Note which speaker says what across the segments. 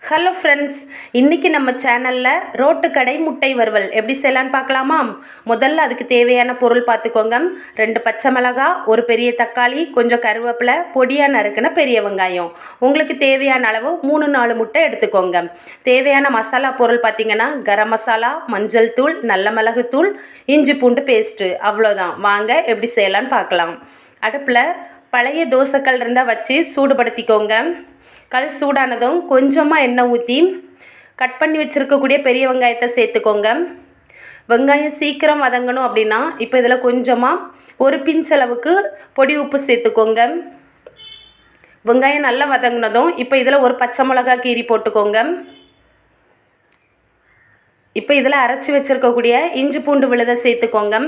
Speaker 1: Hello friends, இன்றைக்கி நம்ம சேனலில் ரோட்டு கடை முட்டை வறுவல் எப்படி செய்யலான்னு பார்க்கலாமா? முதல்ல அதுக்கு தேவையான பொருள் பார்த்துக்கோங்க. 2 பச்சை மிளகா, ஒரு பெரிய தக்காளி, கொஞ்சம் கருவேப்பிலை, பொடியாக நறுக்கின பெரிய வெங்காயம். உங்களுக்கு தேவையான அளவு 3-4 முட்டை எடுத்துக்கோங்க. தேவையான மசாலா பொருள் பார்த்திங்கன்னா கரம் மசாலா, மஞ்சள் தூள், நல்ல மிளகுத்தூள், இஞ்சி பூண்டு பேஸ்ட்டு, அவ்வளோதான். வாங்க எப்படி செய்யலான்னு பார்க்கலாம். அடுப்பில் பழைய தோசைக்கல் இருந்தால் வச்சு சூடுபடுத்திக்கோங்க. கல் சூடானதும் கொஞ்சமாக எண்ணெய் ஊற்றி கட் பண்ணி வச்சுருக்கக்கூடிய பெரிய வெங்காயத்தை சேர்த்துக்கோங்க. வெங்காயம் சீக்கிரம் வதங்கணும் அப்படின்னா இப்போ இதில் கொஞ்சமாக ஒரு பிஞ்ச் அளவுக்கு பொடி உப்பு சேர்த்துக்கோங்க. வெங்காயம் நல்லா வதங்கினதும் இப்போ இதில் ஒரு பச்சை மிளகாய் கீரி போட்டுக்கோங்க. இப்போ இதில் அரைச்சி வச்சுருக்கக்கூடிய இஞ்சி பூண்டு விழுதை சேர்த்துக்கோங்க.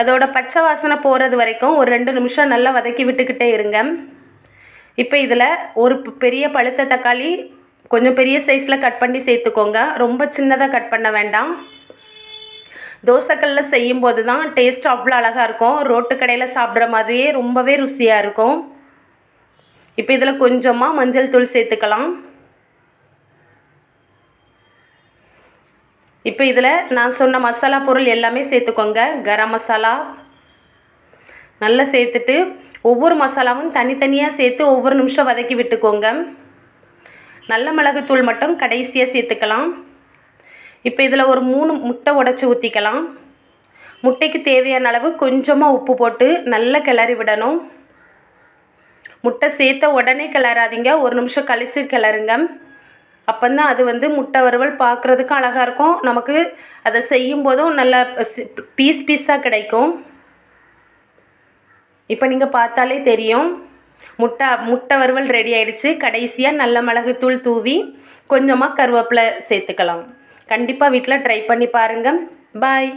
Speaker 1: அதோட பச்சை வாசனை போகிறது வரைக்கும் ஒரு 2 நிமிஷம் நல்லா வதக்கி விட்டுக்கிட்டே இருங்க. இப்போ இதில் ஒரு பெரிய பழுத்த தக்காளி கொஞ்சம் பெரிய சைஸில் கட் பண்ணி சேர்த்துக்கோங்க. ரொம்ப சின்னதாக கட் பண்ண வேண்டாம். தோசைக்கல்லில் செய்யும்போது தான் டேஸ்ட் அவ்வளோ அழகாக இருக்கும். ரோட்டு கடையில் சாப்பிட்ற மாதிரியே ரொம்பவே ருசியாக இருக்கும். இப்போ இதில் கொஞ்சமாக மஞ்சள் தூள் சேர்த்துக்கலாம். இப்போ இதில் நான் சொன்ன மசாலா பொருள் எல்லாமே சேர்த்துக்கோங்க. கரம் மசாலா நல்லா சேர்த்துட்டு ஒவ்வொரு மசாலாவும் தனித்தனியாக சேர்த்து ஒவ்வொரு நிமிஷம் வதக்கி விட்டுக்கோங்க. நல்ல மிளகுத்தூள் மட்டும் கடைசியாக சேர்த்துக்கலாம். இப்போ இதில் ஒரு 3 முட்டை உடைச்சி ஊற்றிக்கலாம். முட்டைக்கு தேவையான அளவு கொஞ்சமாக உப்பு போட்டு நல்லா கிளறி விடணும். முட்டை சேர்த்த உடனே கிளறாதீங்க, ஒரு நிமிஷம் கழித்து கிளறுங்க. அப்போந்தான் அது முட்டை வறுவல் பார்க்குறதுக்கும் அழகாக இருக்கும். நமக்கு அதை செய்யும் போதும் நல்லா பீஸாக கிடைக்கும். இப்போ நீங்கள் பார்த்தாலே தெரியும் முட்டை வறுவல் ரெடி ஆகிடுச்சு. கடைசியாக நல்ல மிளகுத்தூள் தூவி கொஞ்சமாக கருவேப்பிலை சேர்த்துக்கலாம். கண்டிப்பாக வீட்டில் ட்ரை பண்ணி பாருங்கள். பாய்.